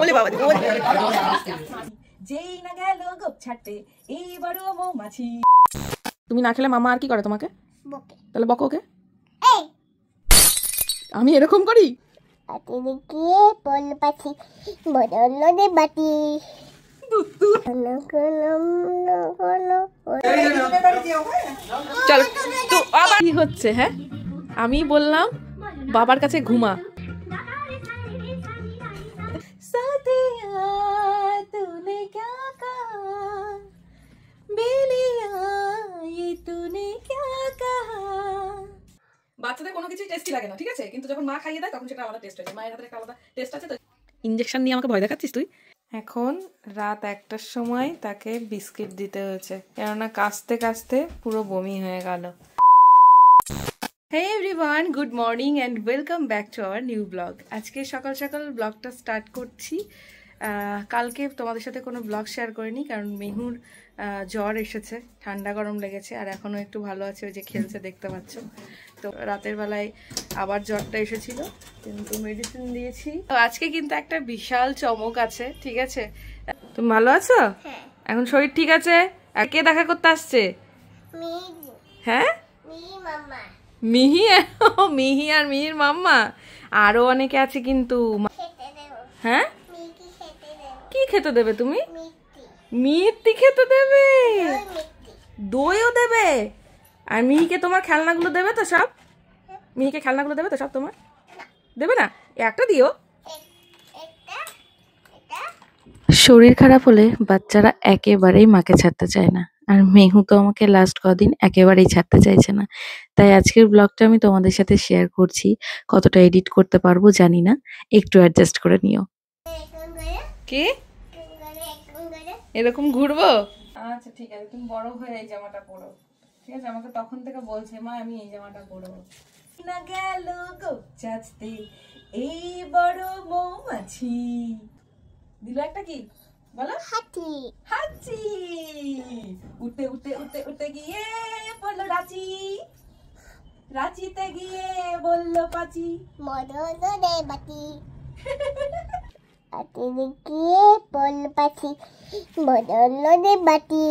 ওলে বাবা যেই না গেল গোপ ছাড়তে এই বড় মৌমাছি। তুমি না খেলে মামা আর কি করে তোমাকে? বকে। তাহলে বকো ওকে। আমি এরকম করি? গিয়ে বল পাখি বদল দে বাটি চল তো আবার কি হচ্ছে? হ্যাঁ আমি বললাম বাবার কাছে ঘুমা। तूने क्या कहा बेलिया ये तूने क्या कहा। বাচ্চাদের কোনো কিছু টেস্টি লাগে না, ঠিক আছে, কিন্তু যখন মা খাইয়ে দেয় তখন সেটা আলাদা টেস্ট হয়। মায়ের হাতের একটা আলাদা টেস্ট আছে। তো ইনজেকশন নিয়ে আমাকে ভয় দেখাচ্ছিস তুই? এখন রাত 1টার সময় তাকে বিস্কিট দিতে হয়েছে, কেননা কাশতে কাশতে পুরো বমি হয়ে গেল। Hey everyone, good morning and welcome back to our new vlog. আজকে সকাল সকাল ব্লগটা স্টার্ট করছি। কালকে তোমাদের সাথে কোনো ব্লগ শেয়ার করিনি, কারণ মেহুর জ্বর এসেছে, ঠান্ডা গরম লেগেছে, আর এখনও একটু ভালো আছে, ওই যে খেলছে দেখতে পাচ্ছ। তো রাতের বেলায় আবার জ্বরটা এসেছিল, কিন্তু মেডিসিন দিয়েছি। তো আজকে কিন্তু একটা বিশাল চমক আছে, ঠিক আছে? তুমি ভালো আছো? এখন শরীর ঠিক আছে? আর কে দেখা করতে আসছে? হ্যাঁ মিহি। মিহি আর মিহির মাম্মা, আরো অনেকে আছে কিন্তু। হ্যাঁ কি খেতে দেবে তুমি? মিষ্টি খেতে দেবে, দইও দেবে, আর মিহিকে তোমার খেলনাগুলো দেবে তো সব? মিহিকে খেলনাগুলো দেবে তো সব? তোমার দেবে না? একটা দিও। শরীর খারাপ হলে বাচ্চারা একেবারেই মাকে ছাড়তে চায় না, আর মেহু তো আমাকে লাস্ট কদিন একেবারেই ছাড়তে চাইছে না। তাই আজকের ব্লগটা আমি তোমাদের সাথে শেয়ার করছি। কতটা এডিট করতে পারবো জানি না, একটু অ্যাডজাস্ট করে নিও। কি এরকম ঘুরবো? আচ্ছা ঠিক আছে, তুমি বড় হয়ে এই জামাটা পরো, ঠিক আছে? আমাকে তখন থেকে বলছে মা আমি এই জামাটা পরবো। না গেল গোপ ছাড়তে এই বড় মৌমাছি। দিল একটা কি বলো? হাতি। হাঁচি উঠতে উঠতে উঠতে উঠতে গিয়ে বললো রাঁচি, রাঁচিতে গিয়ে বললো পাচি বদল দে বাটি গিয়ে বল পাখি বদল দে বাটি।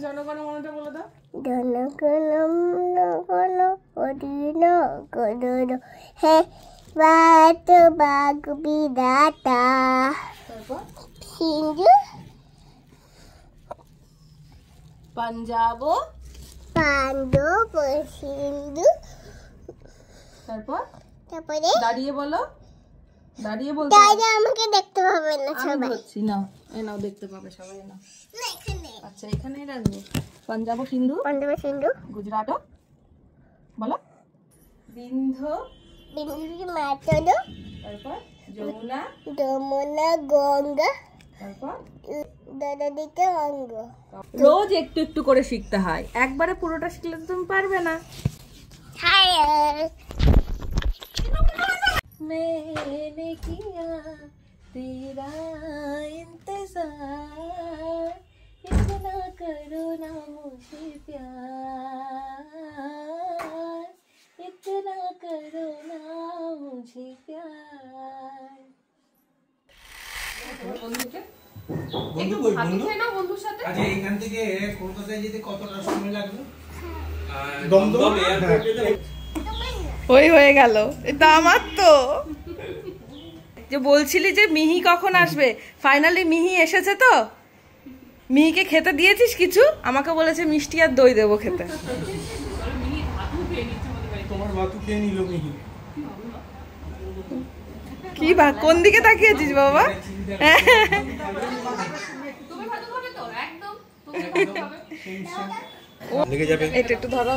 জনগণমনটা বলে দাও। জনগণ অধীন করুন হে বাত বাগ বিধাতা। সিন্ধু পাঞ্জাব, পাণ্ডব সিন্ধু। তারপরে দাঁড়িয়ে বলো, দাঁড়িয়ে বলতে দাদা আমাকে দেখতে পাবে না সবাই। হচ্ছি না, এ নাও দেখতে পাবে সবাই, নাও। আচ্ছা এখানেই রাখবো। পাঞ্জাব সিন্ধু, পাণ্ডব সিন্ধু, গুজরাট বলো, বিন্ধু, বিন্দু মাতলো, তারপর যমুনা, যমুনা গঙ্গা, তারপর দাদা দিতে অঙ্গ। রোজ একটু একটু করে শিখতে হয়, একবারে পুরোটা শিখলে তো তুমি পারবে না। मैंने किया तेरा इंतजार इतना करो ना मुझे प्यार इतना करो ना मुझे प्यार। আচ্ছা এখান থেকে কলকাতায় যেতে কতটা সময় লাগবে? ওই হয়ে গেল, এটা আমার তো। যে বলছিলি যে মিহি কখন আসবে, ফাইনালি মিহি এসেছে। তো মিহিকে খেতে দিয়েছিস কিছু? আমাকে বলেছে মিষ্টি আর দই দেবো খেতে। তোমার বাতু খেয়ে নিল মিহি। কি বা কোন দিকে তাকিয়েছিস বাবা? একটু ধরো।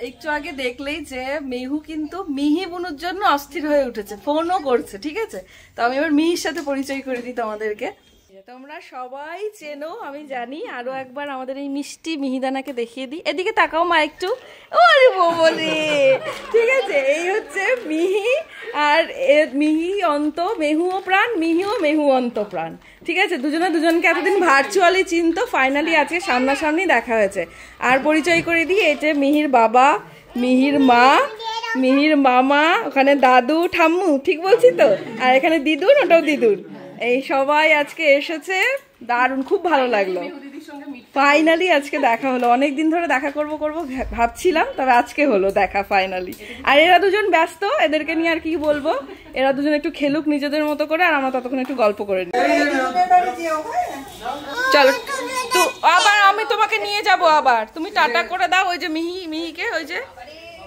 একটু আগে দেখলেই যে মেহু কিন্তু মিহি বুনুর জন্য অস্থির হয়ে উঠেছে, ফোনও করছে, ঠিক আছে? তো আমি এবার মিহির সাথে পরিচয় করে দিই তোমাদেরকে। তোমরা সবাই চেনো আমি জানি, আরো একবার আমাদের এই মিষ্টি মিহিদানাকে দেখিয়ে দিই। এদিকে তাকাও মা একটু। ওরে বলি, ঠিক আছে? এই হচ্ছে মিহি, আর মিহি অন্ত, মেহুও প্রাণ, মিহিও মেহু অন্ত প্রাণ, ঠিক আছে? দুজনে দুজনকে এতদিন ভার্চুয়ালি চিনতো, ফাইনালি আজকে সামনাসামনি দেখা হয়েছে। আর পরিচয় করে দিই, এই যে মিহির বাবা, মিহির মা, মিহির মামা, ওখানে দাদু ঠাম্মু, ঠিক বলছি তো? আর এখানে দিদুন, ওটাও দিদুন। এই সবাই আজকে এসেছে, দারুণ, খুব ভালো লাগলো। ফাইনালি আজকে দেখা হলো, অনেকদিন ধরে দেখা করব ভাবছিলাম, তবে আজকে হলো দেখা ফাইনালি। আর এরা দুজন ব্যস্ত, এদেরকে নিয়ে আর কি বলবো, এরা দুজন একটু খেলুক নিজেদের মতো করে, আর আমরা ততক্ষণ একটু গল্প করে নিই। চলো তো, আবার আমি তোমাকে নিয়ে যাব, আবার তুমি টাটা করে দাও ওই যে মিহিকে, ওই যে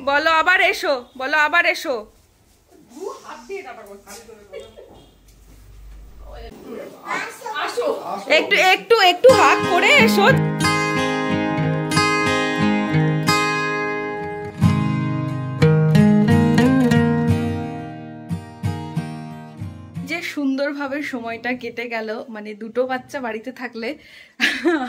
বলো আবার এসো, বলো আবার এসো। একটু একটু একটু হাত করে এসো। যে সুন্দরভাবে সময়টা কেটে গেল, মানে দুটো বাচ্চা বাড়িতে থাকলে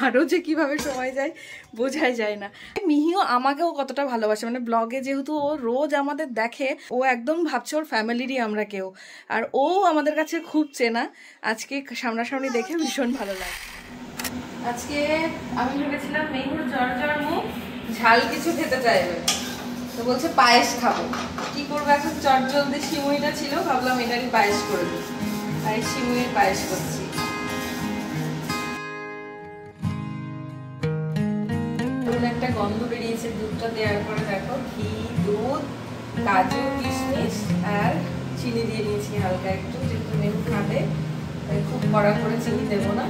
আরো যে কিভাবে সময় যায় বোঝাই যায় না। মিহিও আমাকেও কতটা ভালোবাসে, মানে ব্লগে যেহেতু ও রোজ আমাদের দেখে, ও একদম ভাবছে ওর ফ্যামিলিরই আমরা কেউ, আর ও আমাদের কাছে খুব চেনা। আজকে সামনাসামনি দেখে ভীষণ ভালো লাগে। আজকে আমি ভেবেছিলাম মেহুর জ্বর মুখ, ঝাল কিছু খেতে চাইবে, তো বলছে পায়েস খাবো। কি করবো এখন, চটজলদি সিমুইটা ছিল, ভাবলাম এটারই পায়েস করে দিই, আর এই সিমুইয়ের পায়েস করছি। একটা গন্ধ বেরিয়েছে দুধটা দেওয়ার পরে, দেখো ঘি, দুধ, কাজু, কিশমিশ আর চিনি দিয়ে নিয়েছি হালকা একটু, যেহেতু মেহু খাবে তাই খুব কড়া করে চিনি দেবো না।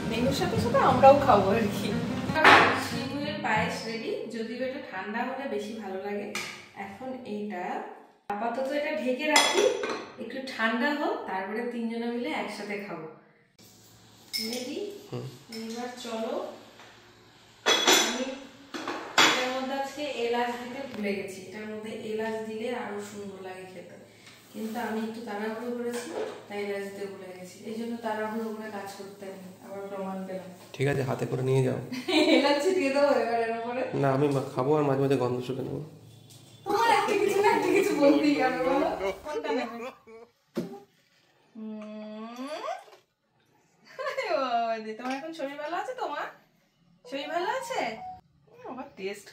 মেহুর সাথে সাথে আমরাও খাবো আর কি। সিমুইয়ের পায়েস রেডি, যদিও এটা ঠান্ডা হলে বেশি ভালো লাগে। এখন এইটা আপাতত এটা ঢেকে রাখি, একটু ঠান্ডা হোক, তারপরে তিনজনে মিলে একসাথে খাবো। রেডি? এবার চলো। আমি এটার মধ্যে আজকে এলাচ দিতে ভুলে গেছি, এটার মধ্যে এলাচ দিলে আরো সুন্দর লাগে খেতে, কিন্তু আমি একটু তাড়াহুড়ো করেছি তাই এলাচ দিতে ভুলে গেছি, এই জন্য তাড়াহুড়ো করে কাজ করতে আমি আবার প্রমাণ পেলাম। ঠিক আছে, হাতে করে নিয়ে যাও। এলাচ ছিটিয়ে দেবো এবার এর উপরে? না, আমি খাবো আর মাঝে মাঝে গন্ধ শুকে নেবো। তোমার একটা কিছু না একটা কিছু বলতেই হবে, বলো কোনটা নেবে? তোমার এখন শরীর ভালো আছে? তোমার শরীর ভালো আছে? আমার টেস্ট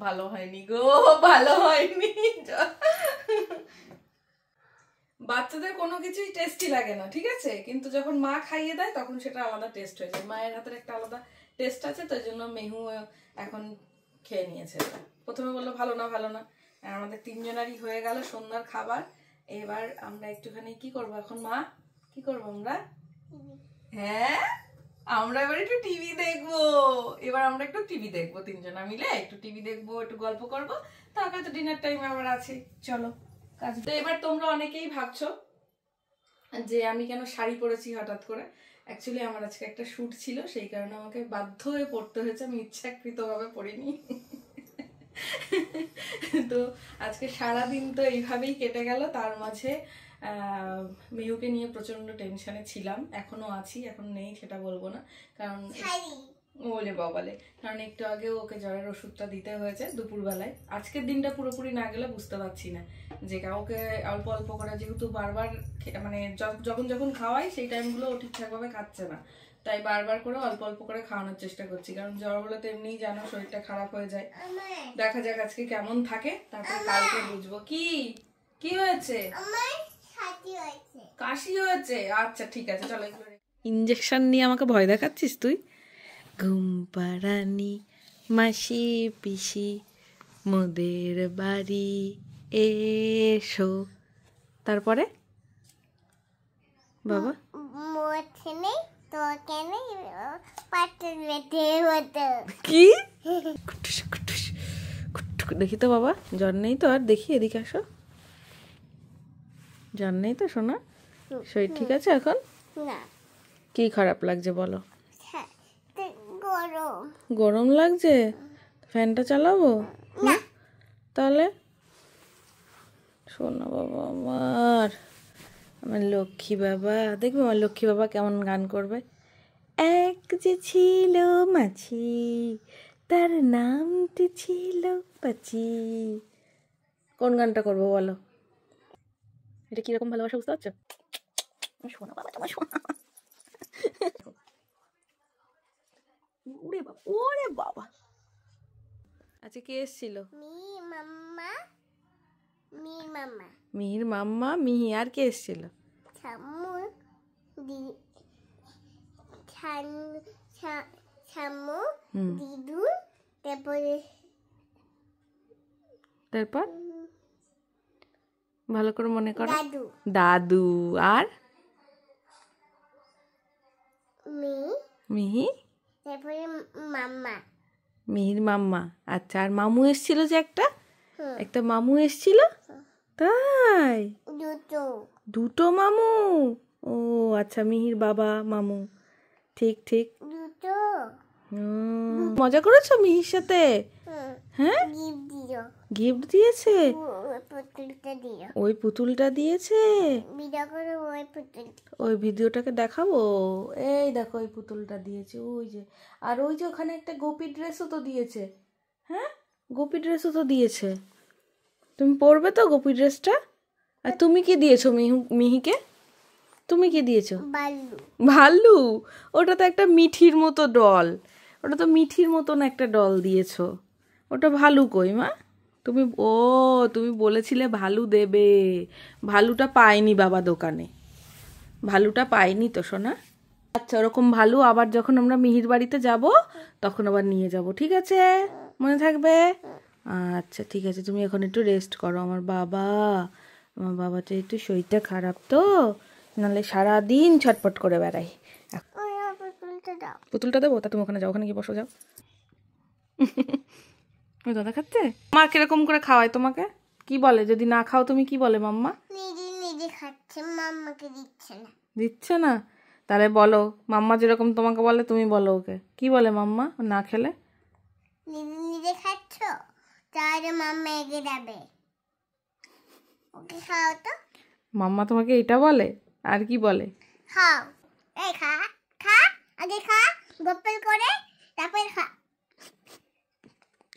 ভালো হয়নি গো, ভালো হয়নি। বাচ্চাদের কোনো কিছুই টেস্টি লাগে না, ঠিক আছে, কিন্তু যখন মা খাইয়ে দেয় তখন সেটা আলাদা টেস্ট হয়ে যায়। মায়ের হাতের একটা আলাদা টেস্ট আছে, তো এই জন্য মেহু এখন খেয়ে নিয়েছে। প্রথমে বললো ভালো না ভালো না, আর আমাদের তিনজনারই হয়ে গেল সন্ধ্যার খাবার। এবার আমরা একটুখানি কি করবো এখন, মা কি করবো আমরা? হ্যাঁ, আমরা এবার একটু টিভি দেখবো। এবার আমরা একটু টিভি দেখবো, তিনজনা মিলে একটু টিভি দেখবো, একটু গল্প করবো, তারপরে তো ডিনার টাইম আবার আছে। চলো কাজ। তো এবার তোমরা অনেকেই ভাবছো যে আমি কেন শাড়ি পরেছি হঠাৎ করে। অ্যাকচুয়ালি আমার আজকে একটা শুট ছিল, সেই কারণে আমাকে বাধ্য হয়ে পড়তে হয়েছে, আমি ইচ্ছাকৃতভাবে পরিনি। তো আজকে সারাদিন তো এইভাবেই কেটে গেল। তার মাঝে মেহুকে নিয়ে প্রচন্ড টেনশনে ছিলাম, এখনো আছি, এখন নেই সেটা বলবো না, কারণ বলে বাবালে, কারণ একটু আগে ওকে জ্বরের ওষুধটা দিতে হয়েছে দুপুরবেলায়। আজকের দিনটা পুরোপুরি না গেলে বুঝতে পারছি না যে কাউকে অল্প অল্প করে, যেহেতু বারবার মানে যখন যখন খাওয়াই সেই টাইমগুলো ও ঠিকঠাকভাবে খাচ্ছে না, তাই বারবার করে অল্প অল্প করে খাওয়ানোর চেষ্টা করছি, কারণ জ্বর হলে তো এমনিই জানো শরীরটা খারাপ হয়ে যায়। দেখা যাক আজকে কেমন থাকে, তারপর কালকে বুঝবো। কি কি হয়েছে? কাশি হয়েছে? আচ্ছা ঠিক আছে, চলো। ইঞ্জেকশন নিয়ে আমাকে ভয় দেখাচ্ছিস তুই? ঘুম পাড়ানি মাসি পিসি মোদের বাড়ি এসো, তারপরে বাবা কি দেখি তো বাবা, জ্বর নেই তো? আর দেখি, এদিকে আসো। জ্বর নেই তো সোনা? শরীর ঠিক আছে এখন? কি খারাপ লাগছে বলো? গরম লাগছে? ফ্যানটা চালাবো? তাহলে শোনো বাবা, আমার লক্ষ্মী বাবা, দেখবো আমার লক্ষ্মী বাবা কেমন গান করবে। এক যে ছিল মাছি, তার নামটি ছিল পাচি। কোন গানটা করবো বলো? এটা কিরকম ভালোবাসা বুঝতে পারছো? শোনো বাবা, তোমার শোনো। ওরে বাবা, ওরে বাবা, আচ্ছা কে এসেছিল? মাম্মা মাম্মা মিহির মাম্মা, মিহি, আর কে এসেছিল? ছাম্মু দি ছাম্মু দিদু তারপরে তারপর ভালো করে মনে করো। দাদু দাদু আর মিহি মিহি, তারপরে মাম্মা মিহির মাম্মা। আচ্ছা, আর মামু এসেছিল যে একটা একটা মামু এসেছিল? তাই? দুটো মামু? ও আচ্ছা, মিহির বাবা মামু। ঠিক ঠিক। দুটো মজা করেছো মিহির সাথে? হ্যাঁ, গিফট দিয়েছে। পুতুলটা দিও ওই পুতুলটা দিয়েছে। ভিডিও করে ওই পুতুল ওই ভিডিওটাকে দেখাবো। এই দেখো, ওই পুতুলটা দিয়েছে, ওই যে। আর ওই যে ওখানে একটা গোপী ড্রেসও তো দিয়েছে। হ্যাঁ, গোপী ড্রেসও তো দিয়েছে। তুমি পরবে তো গোপী ড্রেসটা? আর তুমি কি দিয়েছো মিহিকে? তুমি কি দিয়েছো? বালু ভাল্লু? ওটা তো একটা মিঠির মতো ডল। ওটা তো মিঠির মতন একটা ডল দিয়েছো। ওটা ভালু কই মা? তুমি বলেছিলে ভালু দেবে। ভালুটা পাইনি বাবা দোকানে। ভালুটা পাইনি তো সোনা। আচ্ছা, ওরকম ভালু আবার যখন আমরা মিহির বাড়িতে যাব তখন আবার নিয়ে যাব, ঠিক আছে? মনে থাকবে? আচ্ছা ঠিক আছে, তুমি এখন একটু রেস্ট করো। আমার বাবাটা একটু শরীরটা খারাপ তো, নাহলে সারাদিন ছটপট করে বেড়াই। পুতুলটা দাও পুতুলটা দেবো? তা তুমি ওখানে যাও, ওখানে গিয়ে বসো, যাও। ওই দাদা খাচ্ছে। মা কিরকম করে খাওয়ায় তোমাকে? কি বলে যদি না খাও তুমি? কি বলে মাম্মা? নিজে খাচ্ছে, মাম্মাকে দিচ্ছে না। দিচ্ছে না? তাহলে বলো, মাম্মা যেরকম তোমাকে বলে তুমি বলো ওকে। কি বলে মাম্মা না খেলে? নিজে খাচ্ছ, তাহলে মাম্মা এগিয়ে যাবে। ওকে খাও তো। মাম্মা তোমাকে এটা বলে? আর কি বলে? খাও, এই খা খা, আগে খা, গপ্পল করে, তারপর খা।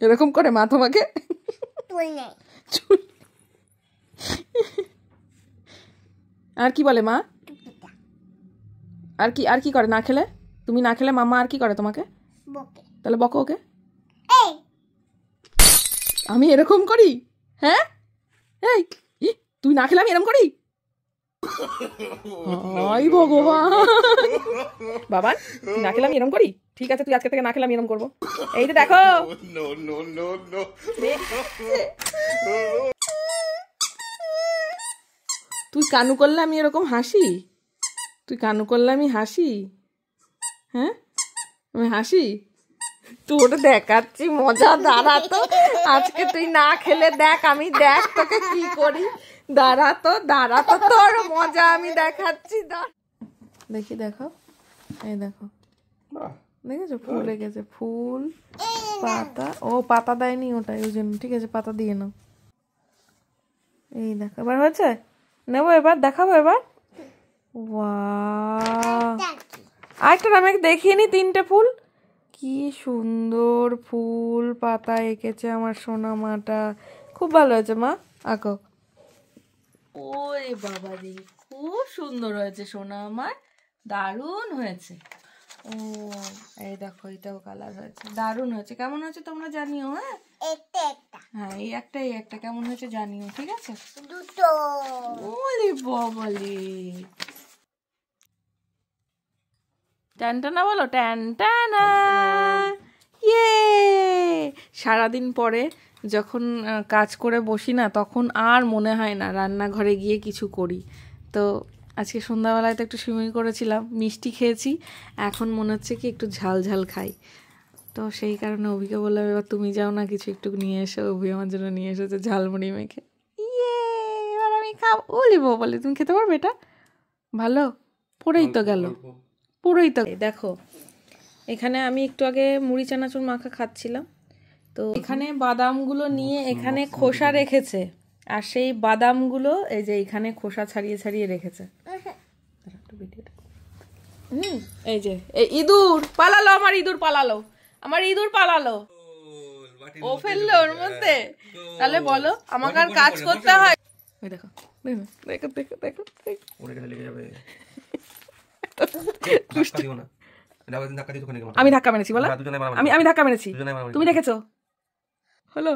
এরকম করে মা তোমাকে? তুই নেই। আর কি বলে মা? আর কি করে না খেলে? তুমি না খেলে মাম্মা আর কি করে তোমাকে? বকে। তাহলে বকো ওকে। এই আমি এরকম করি? হ্যাঁ, এই তুই না খেলে আমি এরকম করি? হাই ভগবান! বাবা, তুই না খেলে আমি এরকম করি? ঠিক আছে, তুই আজকে থেকে না খেলে আমি এরকম করবো। এই যে দেখো, তুই কানু করলে আমি এরকম হাসি? তুই কানু করলে আমি হাসি? হ্যাঁ, আমি হাসি? তুই ওটা দেখাচ্ছি মজা, দাঁড়া তো। আজকে তুই না খেলে দেখ, আমি দেখ তোকে কি করি। দাঁড়া তো তোর মজা আমি দেখাচ্ছি। দেখি, দেখো, এই দেখো, দেখেছো ফুল এঁকেছে, ফুল পাতা। ও পাতা দেয়নি ওটাই, ওই জন্য। ঠিক আছে, পাতা দিয়ে নাও। এই দেখো, এবার হয়েছে? নেবো এবার, দেখাবো এবার। ওয়াও, আরেকটা আমি দেখিয়ে নি, 3টে ফুল। কি সুন্দর ফুল পাতা এঁকেছে আমার সোনা মাটা। খুব ভালো হয়েছে মা, আঁকো। ওরে বাবা রে, খুব সুন্দর হয়েছে সোনা আমার, দারুণ হয়েছে। ও এই দেখো, এটাও কালার হয়েছে, দারুণ হয়েছে। কেমন হয়েছে তোমরা জানিও। হ্যাঁ, হ্যাঁ, এই একটা কেমন হয়েছে জানিও, ঠিক আছে? দুটো। ওরে বাবালে, টানটানা বলো, টানটানা। ইয়ে, সারাদিন পরে যখন কাজ করে বসি না, তখন আর মনে হয় না রান্নাঘরে গিয়ে কিছু করি। তো আজকে সন্ধ্যাবেলায় তো একটু সিমুই করেছিলাম, মিষ্টি খেয়েছি। এখন মনে হচ্ছে কি একটু ঝাল ঝাল খাই। তো সেই কারণে অভিকে বললাম, এবার তুমি যাও না, কিছু একটু নিয়ে এসো। অভি আমার জন্য নিয়ে এসেছে ঝালমুড়ি মেখে। ইয়ে, এবার আমি খাবো। বলিব বলে, তুমি খেতে পারবে এটা? ভালো, পড়েই তো গেল, পুরোই তো। দেখো, এখানে আমি একটু আগে মুড়ি চানাচুর মাখা খাচ্ছিলাম। তো এখানে বাদামগুলো নিয়ে এখানে খোসা রেখেছে, আর সেই বাদামগুলো এই যে এখানে খোসা ছাড়িয়ে ছাড়িয়ে রেখেছে। এই যে এই ইঁদুর পালালো, আমার ইঁদুর পালালো। ও ফেললো ওর মধ্যে। তাহলে বলো, আমাকে আর কাজ করতে হয়? ওই দেখো, দেখো দেখো দেখো, ওরে গেলে লেগে যাবে। আমি ধাক্কা মেরেছি বলো? আমি ধাক্কা মেরেছি, তুমি দেখেছো? হলো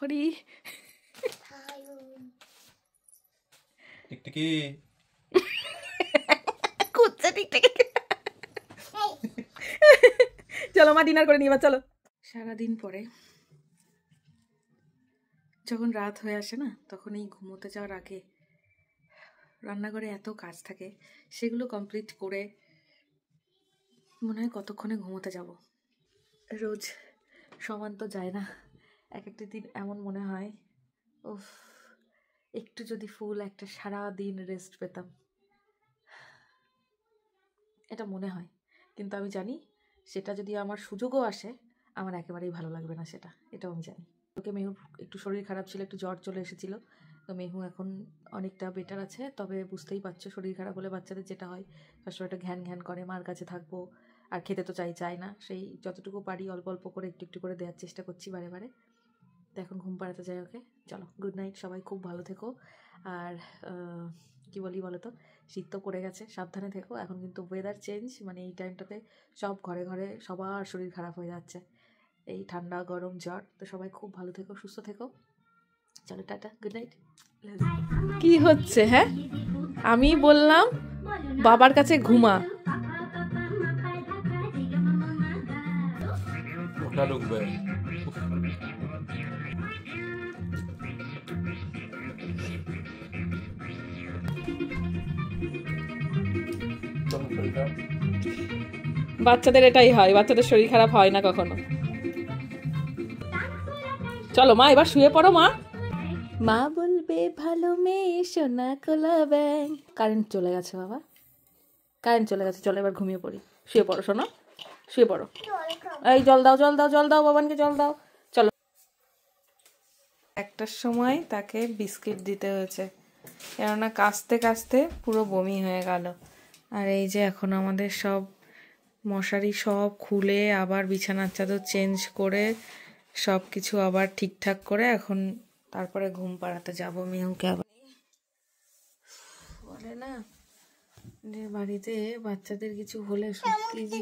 ওরে টিকটিকি কুচ্চা টিকটিকি চলো মা ডিনার করে নিয়ে চলো। সারাদিন পরে যখন রাত হয়ে আসে না, তখন এই ঘুমোতে যাওয়ার আগে রান্নাঘরে এত কাজ থাকে, সেগুলো কমপ্লিট করে মনে হয় কতক্ষণে ঘুমোতে যাব। রোজ সমান তো যায় না, এক একটা দিন এমন মনে হয় উফ, একটু যদি ফুল একটা সারা দিন রেস্ট পেতাম, এটা মনে হয়। কিন্তু আমি জানি সেটা যদি আমার সুযোগও আসে, আমার একেবারেই ভালো লাগবে না সেটা, এটাও আমি জানি। ওকে মেহুর একটু শরীর খারাপ ছিল, একটু জ্বর চলে এসেছিল, তো মেহু এখন অনেকটা বেটার আছে। তবে বুঝতেই পারছো শরীর খারাপ হলে বাচ্চাদের যেটা হয়, সবসময় একটা ঘ্যান ঘ্যান করে, মার কাছে থাকবো, আর খেতে তো চাই না। সেই যতটুকু পারি অল্প অল্প করে একটু একটু করে দেওয়ার চেষ্টা করছি বারে বারে। তো এখন ঘুম পাড়াতে যাই ওকে। চলো, গুড নাইট, সবাই খুব ভালো থেকো। আর কি বলি বলো তো, শীত তো পড়ে গেছে, সাবধানে থেকো। এখন কিন্তু ওয়েদার চেঞ্জ, মানে এই টাইমটাতে সব ঘরে ঘরে সবার শরীর খারাপ হয়ে যাচ্ছে, এই ঠান্ডা গরম জ্বর। তো সবাই খুব ভালো থেকো, সুস্থ থেকো। চলো টাটা, গুড নাইট। কি হচ্ছে? হ্যাঁ, আমি বললাম বাবার কাছে ঘুমা। ওটা ঢুকবে। বাচ্চাদের এটাই হয়, বাচ্চাদের শরীর খারাপ হয় না কখনো। চলো মা, এবার শুয়ে পড়ো মা। মা বলবে ভালো মেয়ে সোনা কোলা ব্যাং। কারেন্ট চলে গেছে বাবা, কারেন্ট চলে গেছে। চলো এবার ঘুমিয়ে পড়ি, শুয়ে পড়ো সোনা, শুয়ে পড়ো। এই জল দাও, জল দাও, জল দাও, বাবানকে জল দাও। চলো। একটার সময় তাকে বিস্কিট দিতে হয়েছে, কেননা কাস্তে কাস্তে পুরো বমি হয়ে গেল। আর এই যে এখন আমাদের সব মশারি সব খুলে, আবার বিছানার চাদর চেঞ্জ করে, সব কিছু আবার ঠিকঠাক করে এখন তারপরে ঘুম পাড়াতে যাবো মেহুকে। আবার বলে না যে বাড়িতে বাচ্চাদের কিছু হলে সত্যি যে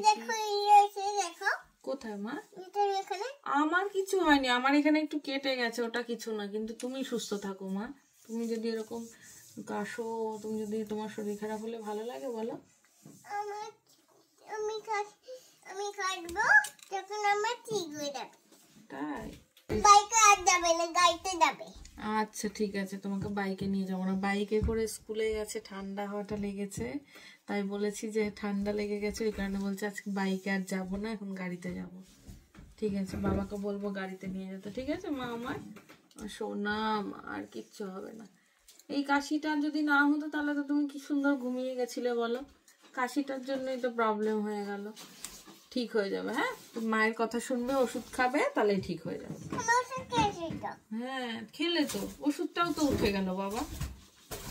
দেখো কোথায় মা? এটা এখানে আমার কিছু হয়নি, আমার এখানে একটু কেটে গেছে, ওটা কিছু না। কিন্তু তুমি সুস্থ থাকো মা, তুমি যদি এরকম কাশো, তুমি যদি, তোমার শরীর খারাপ হলে ভালো লাগে বলো? আমার আমি কাটবো তখন আমার ঠিক হয়ে যাবে। তাই? বাইকে আর যাবে না, গাড়িতে যাবে। আচ্ছা ঠিক আছে, তোমাকে বাইকে নিয়ে যাবো না। বাইকে করে স্কুলে গেছে, ঠান্ডা হাওয়াটা লেগেছে, তাই বলেছি যে ঠান্ডা লেগে গেছে, ওই কারণে বলছে আজকে বাইকে আর যাবো না, এখন গাড়িতে যাব। ঠিক আছে, বাবাকে বলবো গাড়িতে নিয়ে যেতে। ঠিক আছে মা, আমার সোনা, আর কিচ্ছু হবে না। এই কাশিটা যদি না হতো তাহলে তো তুমি কি সুন্দর ঘুমিয়ে গেছিলে বলো। কাশিটার জন্যই তো প্রবলেম হয়ে গেল। ঠিক হয়ে যাবে। হ্যাঁ, মায়ের কথা শুনবে, ওষুধ খাবে, তাহলেই ঠিক হয়ে যাবে। হ্যাঁ, খেলে তো ওষুধটাও তো উঠে গেল বাবা।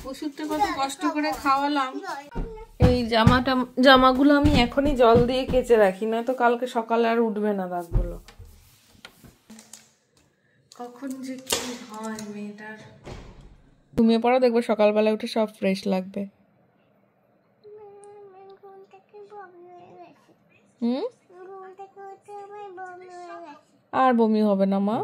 ওষুধটা কত কষ্ট করে খাওয়ালাম। এই জামাগুলো আমি এখনই জল দিয়ে কেচে রাখি, না তো কালকে সকালে আর উঠবে না দাগগুলো। কখন যে কি হয় মেয়েটার। ঘুমিয়ে পড়ো, দেখবো সকালবেলা উঠে সব ফ্রেশ লাগবে। আর বমি হবে না মা।